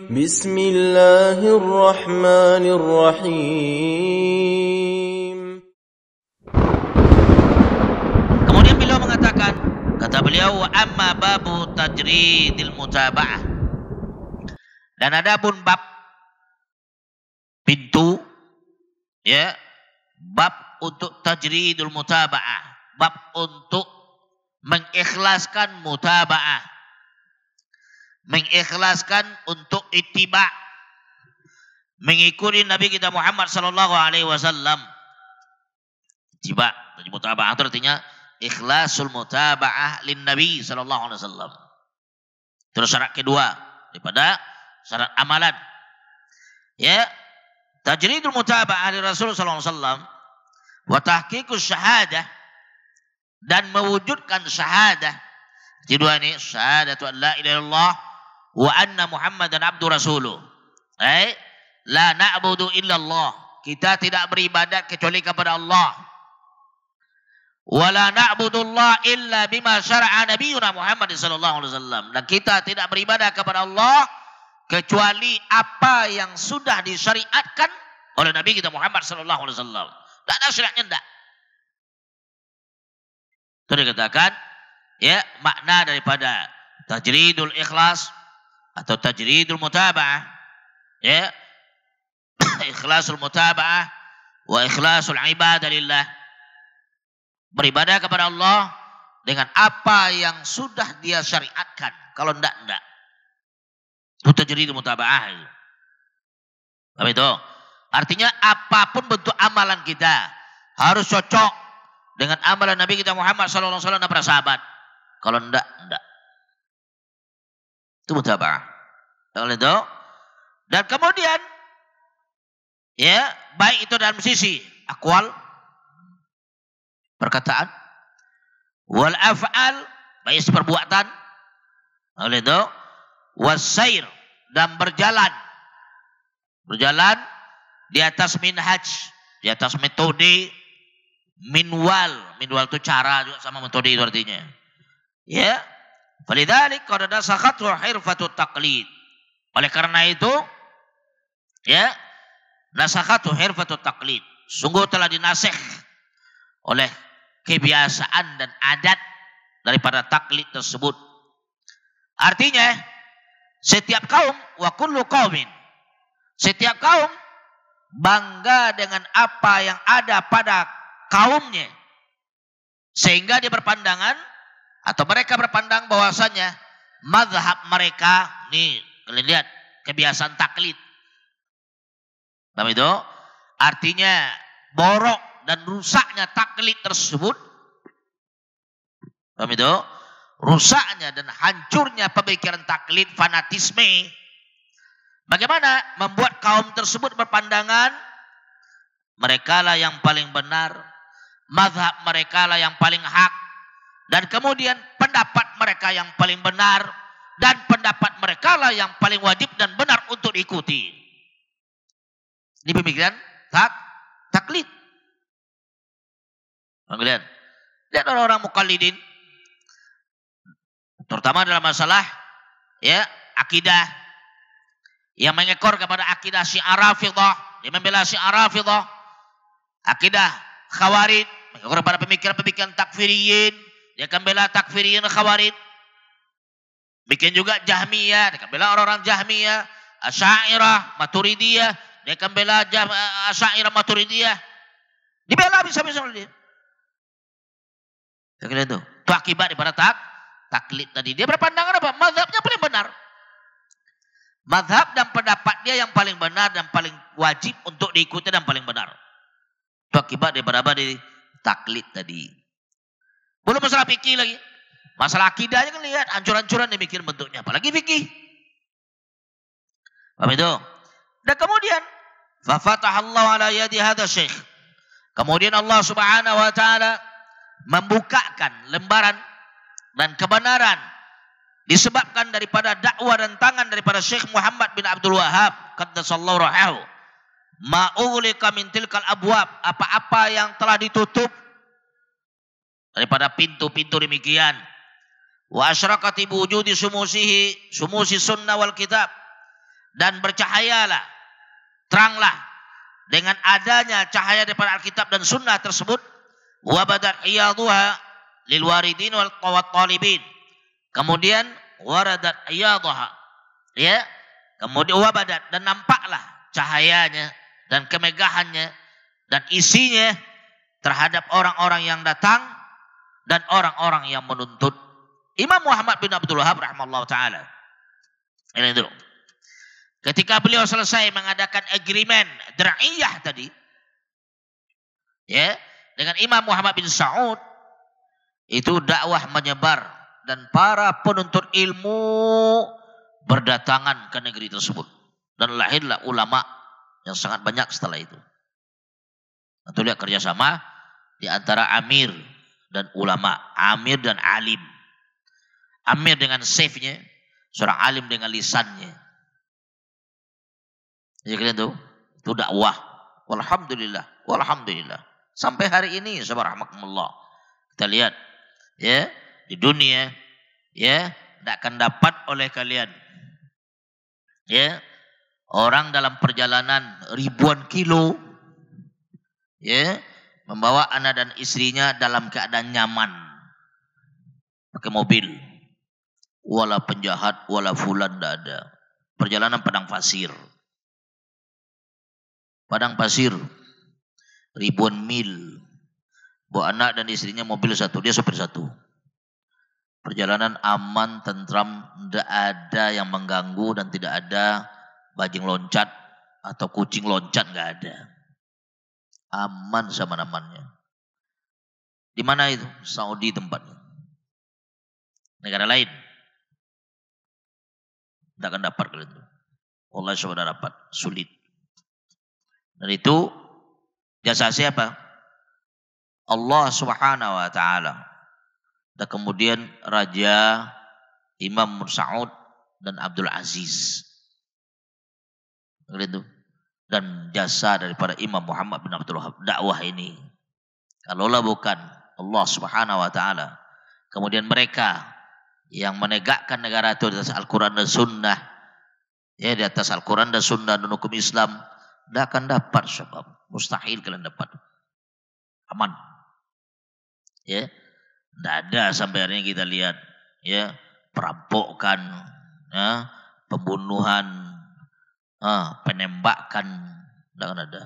بسم الله الرحمن الرحيم. Kemudian beliau mengatakan, kata beliau, wa amma babu tajridil mutaba'ah. Dan ada pun bab pintu, ya, bab untuk tajridul mutaba'ah, bab untuk mengikhlaskan mutaba'ah, mengikhlaskan untuk ittiba', mengikuti Nabi kita Muhammad sallallahu alaihi wasallam. Ittiba', mutaba'ah itu artinya ikhlasul mutaba'ah lin Nabi sallallahu alaihi wasallam. Terus syarat kedua daripada syarat amalan, ya, tajridul mutaba'ah li Rasul sallallahu alaihi wasallam wa tahqiqus syahadah, dan mewujudkan syahadah. Jadi dua ini, syahadatu an la ilaha illallah wa anna Muhammadan abdu rasuluh. La na'budu illallah, kita tidak beribadat kecuali kepada Allah. Wa la na'budullah illa bima syara'a nabiyuna Muhammad sallallahu alaihi wasallam. Dan kita tidak beribadah kepada Allah kecuali apa yang sudah disyariatkan oleh Nabi kita Muhammad sallallahu alaihi wasallam. Tak ada syariatnya, enggak. Itu dikatakan, ya, makna daripada tajridul ikhlas atau tajridul mutaba'ah, ya, ikhlasul mutaba'ah wa ikhlasul ibadah lillah, beribadah kepada Allah dengan apa yang sudah dia syariatkan. Kalau enggak. Itu tajridul mutaba'ah. Apa itu? Artinya apapun bentuk amalan kita harus cocok dengan amalan Nabi kita Muhammad sallallahu alaihi wasallam dan para sahabat. Kalau enggak. Itu mutaba'ah. Kalau itu. Dan kemudian, ya, baik itu dalam sisi akwal, perkataan, wal af'al, baik perbuatan, oleh itu, wasair, dan berjalan di atas minhaj, di atas metode, minwal itu cara juga sama metode itu artinya, ya. Falidzalik qad nasakhatu hirfatut taqlid. Oleh karena itu, ya, nasakhatu hirfatut taqlid, sungguh telah dinasikh oleh kebiasaan dan adat daripada taklid tersebut. Artinya setiap kaum, wa kullu qaumin, setiap kaum bangga dengan apa yang ada pada kaumnya, sehingga dia berpandangan atau mereka berpandang bahwasanya mazhab mereka, nih kalian lihat kebiasaan taklid. Paham itu? Artinya borok dan rusaknya taklid tersebut. Paham itu? Rusaknya dan hancurnya pemikiran taklid, fanatisme. Bagaimana membuat kaum tersebut berpandangan mereka lah yang paling benar, mazhab mereka lah yang paling hak, dan kemudian pendapat mereka yang paling benar, dan pendapat mereka lah yang paling wajib dan benar untuk diikuti. Ini pemikiran taklid. Lihat orang-orang mukallidin, terutama dalam masalah, ya, akidah, yang mengekor kepada akidah Syiah Rafidhah, dia membela Syiah Rafidhah, akidah Khawarij, mengekor kepada pemikiran-pemikiran takfiriyin, dia akan bela takfiriyin Khawarij. Bikin juga Jahmiyah, dia akan bela orang-orang Jahmiyah, Asy'ariyah, Maturidiyah, dia akan bela Asy'ariyah, Maturidiyah. Dibela bisa-bisa oleh dia. Kira-kira itu. Itu akibat daripada taklid tadi. Dia berpandangan apa? Mazhabnya paling benar. Mazhab dan pendapat dia yang paling benar dan paling wajib untuk diikuti dan paling benar. Itu akibat daripada apa? Dari taklid tadi. Belum masalah fikih lagi. Masalah akidahnya kan lihat hancur-hancuran demikian bentuknya. Apalagi fikih. Paham itu? Dan kemudian fafatahallahu ala yadi hadha syekh. Kemudian Allah Subhanahu wa taala membukakan lembaran dan kebenaran disebabkan daripada dakwah dan tangan daripada Syekh Muhammad bin Abdul Wahhab qaddasallahu rahahu, ma ughliqa min tilkal abwab, apa-apa yang telah ditutup daripada pintu-pintu demikian, wa asyraqati bi wujudi sumusi sunnah wal kitab, dan bercahayalah, teranglah dengan adanya cahaya daripada Alkitab dan Sunnah tersebut. Wabadat iyaduha lil waridin wal talibin. Kemudian waradat iyaduha, ya. Kemudian wabadat, dan nampaklah cahayanya dan kemegahannya dan isinya terhadap orang-orang yang datang dan orang-orang yang menuntut. Imam Muhammad bin Abdul Wahhab rahimahullah taala. Ini dulu. Ketika beliau selesai mengadakan agreement Dir'iyah tadi, ya, dengan Imam Muhammad bin Saud, itu dakwah menyebar dan para penuntut ilmu berdatangan ke negeri tersebut, dan lahirlah ulama yang sangat banyak setelah itu. Tentu lihat kerjasama di antara amir dan ulama, amir dan alim. Amir dengan saifnya, seorang alim dengan lisannya. Jadi kalian tuh, itu dakwah. Walhamdulillah, walhamdulillah. Sampai hari ini, subhanallah. Kita lihat, ya, di dunia, ya, tidak akan dapat oleh kalian, ya, orang dalam perjalanan ribuan kilo, ya, membawa anak dan istrinya dalam keadaan nyaman, pakai mobil, wala penjahat, wala fulan, tidak ada. Perjalanan padang pasir. Padang pasir, ribuan mil, bawa anak dan istrinya, mobil satu, dia sopir satu. Perjalanan aman, tentram, tidak ada yang mengganggu dan tidak ada bajing loncat atau kucing loncat, nggak ada. Aman sama namanya. Di mana itu? Saudi tempatnya. Negara lain tidak akan dapat kalian itu. Allah sudah dapat, sulit. Dan itu jasa siapa? Allah Subhanahu wa taala. Dan kemudian Raja Imam Saud dan Abdul Aziz. Gitu. Dan jasa daripada Imam Muhammad bin Abdul Wahhab, dakwah ini. Kalaulah bukan Allah Subhanahu wa taala, kemudian mereka yang menegakkan negara itu di atas Al-Quran dan Sunnah, ya, di atas Al-Quran dan Sunnah dan hukum Islam, tidak akan dapat, sebab mustahil kalian dapat. Aman. Ya. Tidak ada sampai hari ini kita lihat, ya, perampokan, ya, pembunuhan, penembakan, tidak akan ada.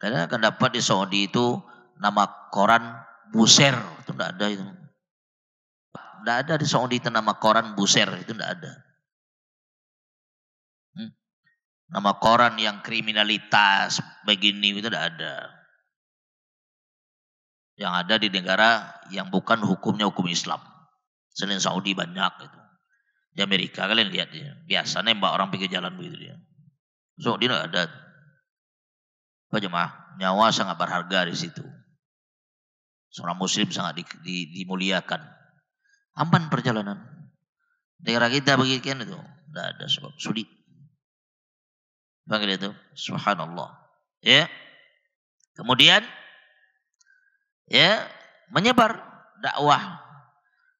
Kalian akan dapat di Saudi itu nama koran Buser, itu tidak ada itu. Tidak ada di Saudi itu nama koran Buser, itu tidak ada. Nama koran yang kriminalitas begini itu tidak ada. Yang ada di negara yang bukan hukumnya hukum Islam. Selain Saudi banyak itu. Di Amerika kalian lihat dia, biasa nembak orang pinggir jalan begitu dia. Saudi tidak ada. Apa jemaah? Nyawa sangat berharga di situ. Seorang muslim sangat dimuliakan. Aman perjalanan. Negara kita begini itu tidak ada, sebab sulit. Panggil itu, subhanallah. Ya. Kemudian, ya, menyebar dakwah.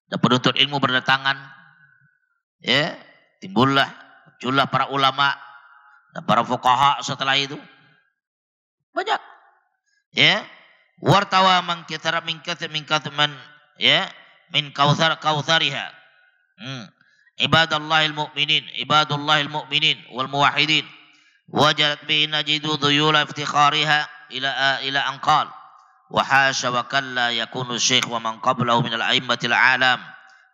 Dan penuntut ilmu berdatangan. Ya, muncullah para ulama dan para fuqaha setelah itu. Banyak. Ya. Wartawa man kithara min man, ya, min kautsariha. Ibadallahil mu'minin wal muwahhidin. وجدت به نجد ذيول افتخارها إلى أن قال وحاش وكلا يكون الشيخ ومن قبله من الأئمة العالم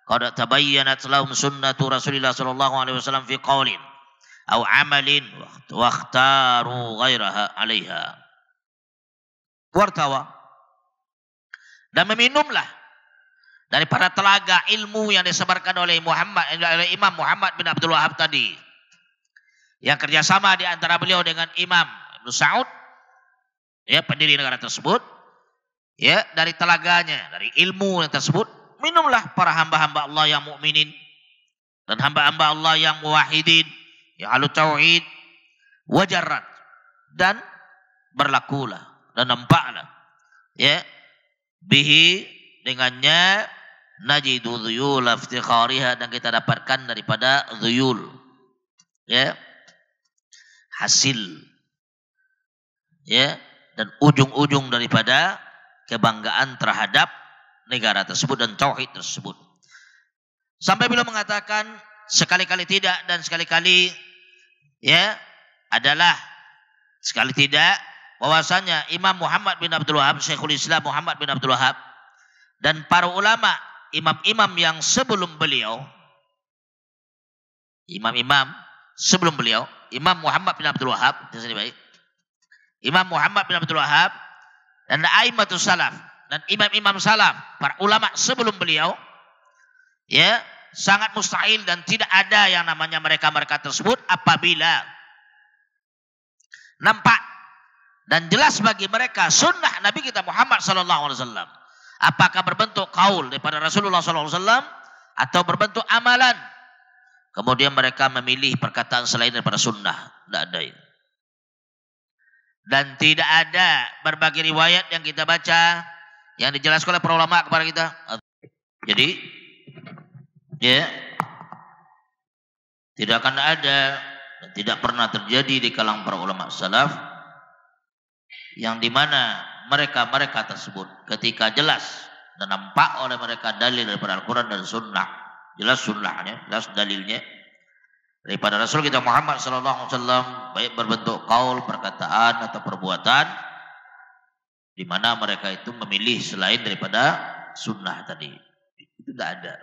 قد تبينت لهم سنة رسول الله صلى الله عليه وسلم في قول أو عمل واختاروا غيرها عليها. Wartawa, dan meminumlah dari para telaga ilmu yang disebarkan oleh Imam Muhammad bin Abdul Wahhab tadi, yang kerjasama di antara beliau dengan Imam Ibn Saud, ya, pendiri negara tersebut, ya, dari telaganya, dari ilmu yang tersebut, minumlah para hamba-hamba Allah yang mukminin dan hamba-hamba Allah yang muwahhidin, yang ahlu tauhid, wajarat, dan berlakulah dan nampaklah, ya, bihi, dengannya, najidu dhuyul iftikhariha, dan kita dapatkan daripada dhuyul, ya, hasil, ya, dan ujung-ujung daripada kebanggaan terhadap negara tersebut dan tauhid tersebut. Sampai beliau mengatakan sekali-kali tidak dan sekali-kali ya adalah sekali tidak, bahwasanya Imam Muhammad bin Abdul Wahab, Syekhul Islam Muhammad bin Abdul Wahab, dan para ulama imam-imam yang sebelum beliau, imam-imam sebelum beliau, Imam Muhammad bin Abdul Wahab, baik, Imam Muhammad bin Abdul Wahab dan Aimatus Salaf dan imam-imam salaf, para ulama sebelum beliau, ya, sangat mustahil dan tidak ada yang namanya mereka tersebut apabila nampak dan jelas bagi mereka sunnah Nabi kita Muhammad sallallahu alaihi wasallam, apakah berbentuk qaul daripada Rasulullah sallallahu alaihi wasallam atau berbentuk amalan, kemudian mereka memilih perkataan selain daripada sunnah. Tidak ada itu. Dan tidak ada berbagai riwayat yang kita baca yang dijelaskan oleh para ulama kepada kita. Jadi ya, tidak akan ada dan tidak pernah terjadi di kalangan para ulama salaf yang dimana mereka tersebut ketika jelas dan nampak oleh mereka dalil daripada Al-Quran dan Sunnah, jelas sunnahnya, jelas dalilnya daripada Rasul kita Muhammad sallallahu alaihi wasallam, baik berbentuk qaul, perkataan atau perbuatan, di mana mereka itu memilih selain daripada sunnah tadi, itu tidak ada.